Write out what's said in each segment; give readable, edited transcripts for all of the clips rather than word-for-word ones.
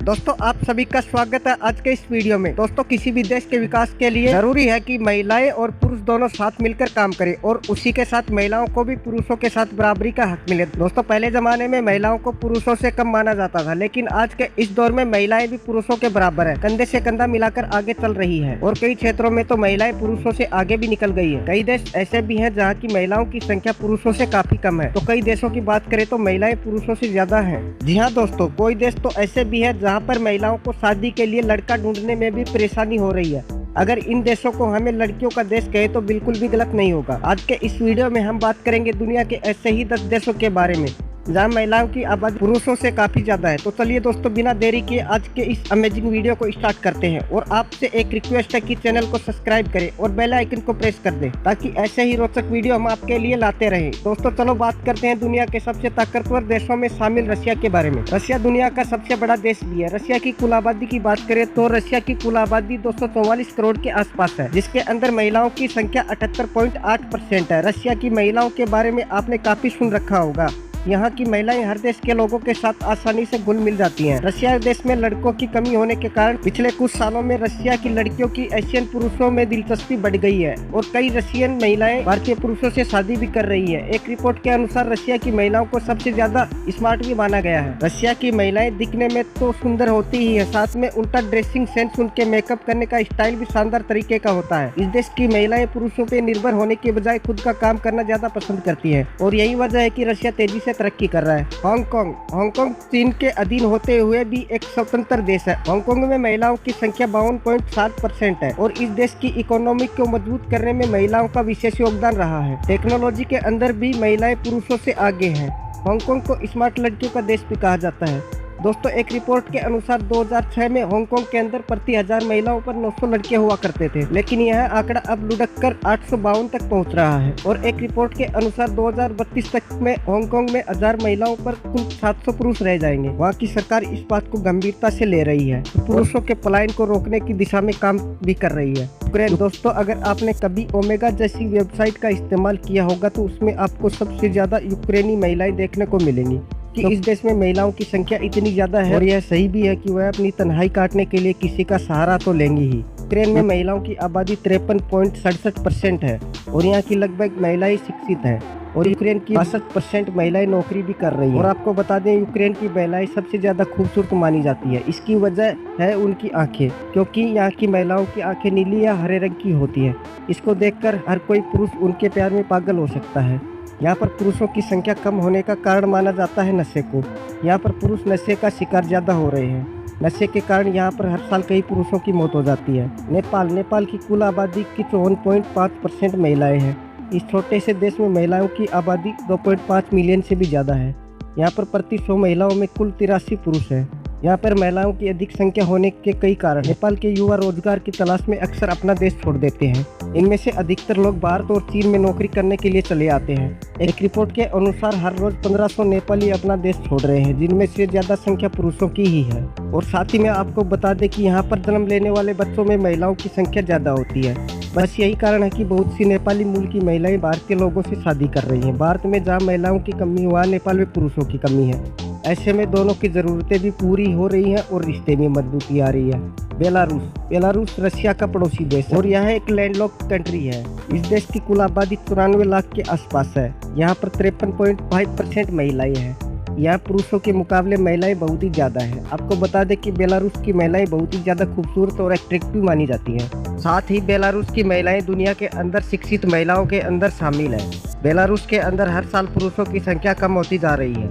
दोस्तों आप सभी का स्वागत है आज के इस वीडियो में। दोस्तों किसी भी देश के विकास के लिए जरूरी है कि महिलाएं और पुरुष दोनों साथ मिलकर काम करें और उसी के साथ महिलाओं को भी पुरुषों के साथ बराबरी का हक मिले। दोस्तों पहले जमाने में महिलाओं को पुरुषों से कम माना जाता था, लेकिन आज के इस दौर में महिलाएं भी पुरुषों के बराबर है, कंधे से कंधा मिलाकर आगे चल रही है और कई क्षेत्रों में तो महिलाएं पुरुषों से आगे भी निकल गई है। कई देश ऐसे भी हैं जहाँ की महिलाओं की संख्या पुरुषों से काफी कम है, तो कई देशों की बात करें तो महिलाएं पुरुषों से ज्यादा है। जी हाँ दोस्तों, कोई देश तो ऐसे भी है जहाँ पर महिलाओं को शादी के लिए लड़का ढूंढने में भी परेशानी हो रही है। अगर इन देशों को हमें लड़कियों का देश कहे तो बिल्कुल भी गलत नहीं होगा। आज के इस वीडियो में हम बात करेंगे दुनिया के ऐसे ही 10 देशों के बारे में जहाँ महिलाओं की आबादी पुरुषों से काफी ज्यादा है। तो चलिए दोस्तों बिना देरी किए आज के इस अमेजिंग वीडियो को स्टार्ट करते हैं और आपसे एक रिक्वेस्ट है कि चैनल को सब्सक्राइब करें और बेल आइकन को प्रेस कर दें ताकि ऐसे ही रोचक वीडियो हम आपके लिए लाते रहें। दोस्तों चलो बात करते हैं दुनिया के सबसे ताकतवर देशों में शामिल रशिया के बारे में। रशिया दुनिया का सबसे बड़ा देश भी है। रशिया की कुल आबादी की बात करें तो रशिया की कुल आबादी 244 करोड़ के आसपास है, जिसके अंदर महिलाओं की संख्या 78.8% है। रशिया की महिलाओं के बारे में आपने काफी सुन रखा होगा। यहाँ की महिलाएं हर देश के लोगों के साथ आसानी से घुल मिल जाती हैं। रशिया देश में लड़कों की कमी होने के कारण पिछले कुछ सालों में रशिया की लड़कियों की एशियन पुरुषों में दिलचस्पी बढ़ गई है और कई रशियन महिलाएं भारतीय पुरुषों से शादी भी कर रही है। एक रिपोर्ट के अनुसार रशिया की महिलाओं को सबसे ज्यादा स्मार्ट भी माना गया है। रशिया की महिलाएं दिखने में तो सुंदर होती ही है, साथ में उनका ड्रेसिंग सेंस, उनके मेकअप करने का स्टाइल भी शानदार तरीके का होता है। इस देश की महिलाएं पुरुषों पे निर्भर होने के बजाय खुद का काम करना ज्यादा पसंद करती है और यही वजह है कि रशिया तेजी से तरक्की कर रहा है। हांगकांग चीन के अधीन होते हुए भी एक स्वतंत्र देश है। हांगकांग में महिलाओं की संख्या 52.7% है और इस देश की इकोनॉमी को मजबूत करने में महिलाओं का विशेष योगदान रहा है। टेक्नोलॉजी के अंदर भी महिलाएं पुरुषों से आगे हैं। हांगकांग को स्मार्ट लड़कियों का देश भी कहा जाता है। दोस्तों एक रिपोर्ट के अनुसार 2006 में हांगकांग के अंदर प्रति 1000 महिलाओं पर 900 लड़के हुआ करते थे, लेकिन यह आंकड़ा अब लुढ़क कर 852 तक पहुंच रहा है। और एक रिपोर्ट के अनुसार 2032 तक में हांगकांग में 1000 महिलाओं पर कुल 700 पुरुष रह जाएंगे। वहां की सरकार इस बात को गंभीरता से ले रही है, पुरुषों के पलायन को रोकने की दिशा में काम भी कर रही है। दोस्तों अगर आपने कभी ओमेगा जैसी वेबसाइट का इस्तेमाल किया होगा तो उसमें आपको सबसे ज्यादा यूक्रेनी महिलाएं देखने को मिलेंगी कि इस देश में महिलाओं की संख्या इतनी ज्यादा है और यह सही भी है कि वह अपनी तन्हाई काटने के लिए किसी का सहारा तो लेंगी ही। यूक्रेन में महिलाओं की आबादी 53.67% है और यहाँ की लगभग महिलाएं शिक्षित हैं और यूक्रेन की 62% महिलाएं नौकरी भी कर रही हैं। और आपको बता दें यूक्रेन की महिलाएं सबसे ज्यादा खूबसूरत मानी जाती है। इसकी वजह है उनकी आंखें, क्योंकि यहाँ की महिलाओं की आंखें नीली या हरे रंग की होती है। इसको देखकर हर कोई पुरुष उनके प्यार में पागल हो सकता है। यहाँ पर पुरुषों की संख्या कम होने का कारण माना जाता है नशे को। यहाँ पर पुरुष नशे का शिकार ज्यादा हो रहे हैं। नशे के कारण यहाँ पर हर साल कई पुरुषों की मौत हो जाती है। नेपाल की कुल आबादी की 54.5% महिलाएं हैं। इस छोटे से देश में महिलाओं की आबादी 2.5 मिलियन से भी ज्यादा है। यहाँ पर प्रति 100 महिलाओं में कुल 83 पुरुष हैं। यहाँ पर महिलाओं की अधिक संख्या होने के कई कारण। नेपाल के युवा रोजगार की तलाश में अक्सर अपना देश छोड़ देते हैं। इनमें से अधिकतर लोग भारत और चीन में नौकरी करने के लिए चले आते हैं। एक रिपोर्ट के अनुसार हर रोज 1500 नेपाली अपना देश छोड़ रहे हैं, जिनमें से ज्यादा संख्या पुरुषों की ही है। और साथ ही में आपको बता दें कि यहाँ पर जन्म लेने वाले बच्चों में महिलाओं की संख्या ज्यादा होती है। बस यही कारण है कि बहुत सी नेपाली मूल की महिलाएं भारतीय लोगों से शादी कर रही हैं। भारत में जहाँ महिलाओं की कमी वहाँ नेपाल में पुरुषों की कमी है। ऐसे में दोनों की जरूरतें भी पूरी हो रही हैं और रिश्ते में मजबूती आ रही है। बेलारूस रशिया का पड़ोसी देश है और यह एक लैंडलॉक्ड कंट्री है। इस देश की कुल आबादी 94 लाख के आसपास है। यहाँ पर 53.5% महिलाएं हैं। यहाँ पुरुषों के मुकाबले महिलाएं बहुत ही ज्यादा है। आपको बता दें कि बेलारूस की महिलाएं बहुत ही ज्यादा खूबसूरत और अट्रैक्टिव मानी जाती हैं। साथ ही बेलारूस की महिलाएं दुनिया के अंदर शिक्षित महिलाओं के अंदर शामिल है। बेलारूस के अंदर हर साल पुरुषों की संख्या कम होती जा रही है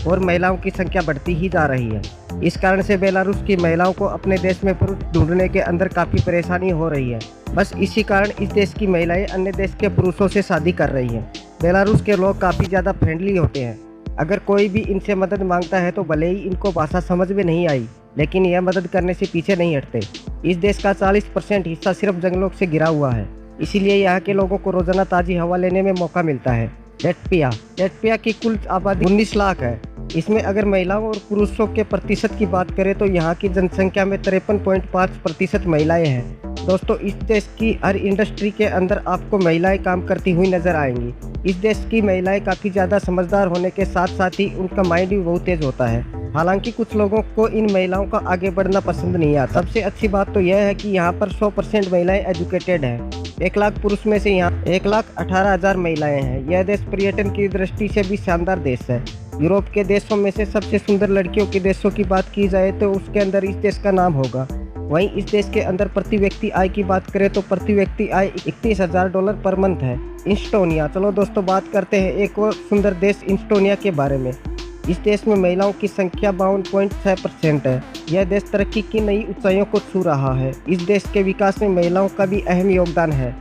और महिलाओं की संख्या बढ़ती ही जा रही है। इस कारण से बेलारूस की महिलाओं को अपने देश में पुरुष ढूंढने के अंदर काफ़ी परेशानी हो रही है। बस इसी कारण इस देश की महिलाएं अन्य देश के पुरुषों से शादी कर रही हैं। बेलारूस के लोग काफ़ी ज़्यादा फ्रेंडली होते हैं। अगर कोई भी इनसे मदद मांगता है तो भले ही इनको भाषा समझ में नहीं आई, लेकिन यह मदद करने से पीछे नहीं हटते। इस देश का 40% हिस्सा सिर्फ जंगलों से घिरा हुआ है, इसीलिए यहाँ के लोगों को रोजाना ताज़ी हवा लेने में मौका मिलता है। लेटविया की कुल आबादी 19 लाख है। इसमें अगर महिलाओं और पुरुषों के प्रतिशत की बात करें तो यहाँ की जनसंख्या में 53.5% महिलाएं हैं दोस्तों इस देश की हर इंडस्ट्री के अंदर आपको महिलाएं काम करती हुई नजर आएंगी। इस देश की महिलाएं काफ़ी ज़्यादा समझदार होने के साथ साथ ही उनका माइंड भी बहुत तेज होता है। हालांकि कुछ लोगों को इन महिलाओं का आगे बढ़ना पसंद नहीं आता। सबसे अच्छी बात तो यह है कि यहाँ पर 100% महिलाएं एजुकेटेड हैं। 1 लाख पुरुष में से यहाँ 1,18,000 महिलाएं हैं। यह देश पर्यटन की दृष्टि से भी शानदार देश है। यूरोप के देशों में से सबसे सुंदर लड़कियों के देशों की बात की जाए तो उसके अंदर इस देश का नाम होगा। वहीं इस देश के अंदर प्रति व्यक्ति आय की बात करें तो प्रति व्यक्ति आय $31,000 पर मंथ है। इंस्टोनिया, चलो दोस्तों बात करते हैं एक और सुंदर देश इंस्टोनिया के बारे में। इस देश में महिलाओं की संख्या 52.6% है। यह देश तरक्की की नई ऊंचाइयों को छू रहा है। इस देश के विकास में महिलाओं का भी अहम योगदान है।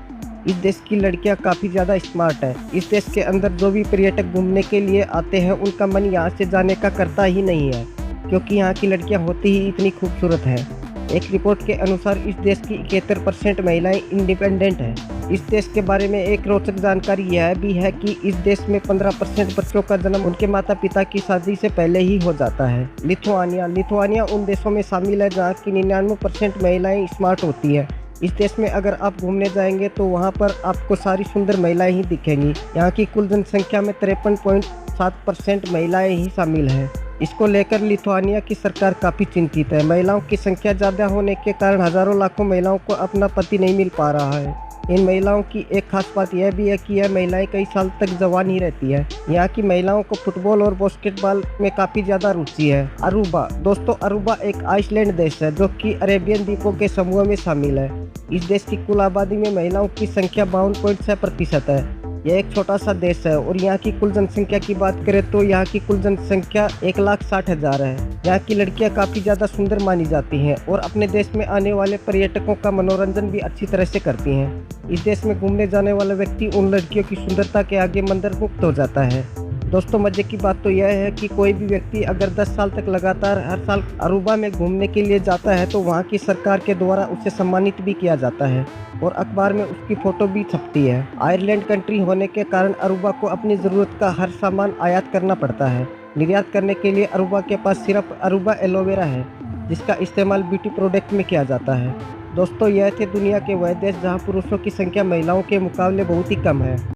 इस देश की लड़कियां काफ़ी ज़्यादा स्मार्ट है। इस देश के अंदर जो भी पर्यटक घूमने के लिए आते हैं उनका मन यहाँ से जाने का करता ही नहीं है, क्योंकि यहाँ की लड़कियां होती ही इतनी खूबसूरत हैं। एक रिपोर्ट के अनुसार इस देश की 71% महिलाएं इंडिपेंडेंट हैं। इस देश के बारे में एक रोचक जानकारी यह भी है कि इस देश में 15% बच्चों का जन्म उनके माता पिता की शादी से पहले ही हो जाता है। लिथुआनिया उन देशों में शामिल है जहाँ की 99% महिलाएं स्मार्ट होती है। इस देश में अगर आप घूमने जाएंगे तो वहाँ पर आपको सारी सुंदर महिलाएं ही दिखेंगी। यहाँ की कुल जनसंख्या में 53.7% महिलाएं ही शामिल हैं। इसको लेकर लिथुआनिया की सरकार काफ़ी चिंतित है। महिलाओं की संख्या ज़्यादा होने के कारण हज़ारों लाखों महिलाओं को अपना पति नहीं मिल पा रहा है। इन महिलाओं की एक खास बात यह भी है कि यह महिलाएं कई साल तक जवान ही रहती है। यहाँ की महिलाओं को फुटबॉल और बास्केटबॉल में काफ़ी ज़्यादा रुचि है। अरूबा, दोस्तों अरूबा एक आइसलैंड देश है जो कि अरेबियन द्वीपों के समूह में शामिल है। इस देश की कुल आबादी में महिलाओं की संख्या 52.6% है। यह एक छोटा सा देश है और यहाँ की कुल जनसंख्या की बात करें तो यहाँ की कुल जनसंख्या 1,60,000 है। यहाँ की लड़कियाँ काफ़ी ज़्यादा सुंदर मानी जाती हैं और अपने देश में आने वाले पर्यटकों का मनोरंजन भी अच्छी तरह से करती हैं। इस देश में घूमने जाने वाला व्यक्ति उन लड़कियों की सुंदरता के आगे मंत्रमुग्ध हो जाता है। दोस्तों मज़े की बात तो यह है कि कोई भी व्यक्ति अगर 10 साल तक लगातार हर साल अरूबा में घूमने के लिए जाता है तो वहाँ की सरकार के द्वारा उसे सम्मानित भी किया जाता है और अखबार में उसकी फ़ोटो भी छपती है। आयरलैंड कंट्री होने के कारण अरूबा को अपनी ज़रूरत का हर सामान आयात करना पड़ता है। निर्यात करने के लिए अरूबा के पास सिर्फ अरूबा एलोवेरा है जिसका इस्तेमाल ब्यूटी प्रोडक्ट में किया जाता है। दोस्तों यह थे दुनिया के वह देश जहाँ पुरुषों की संख्या महिलाओं के मुकाबले बहुत ही कम है।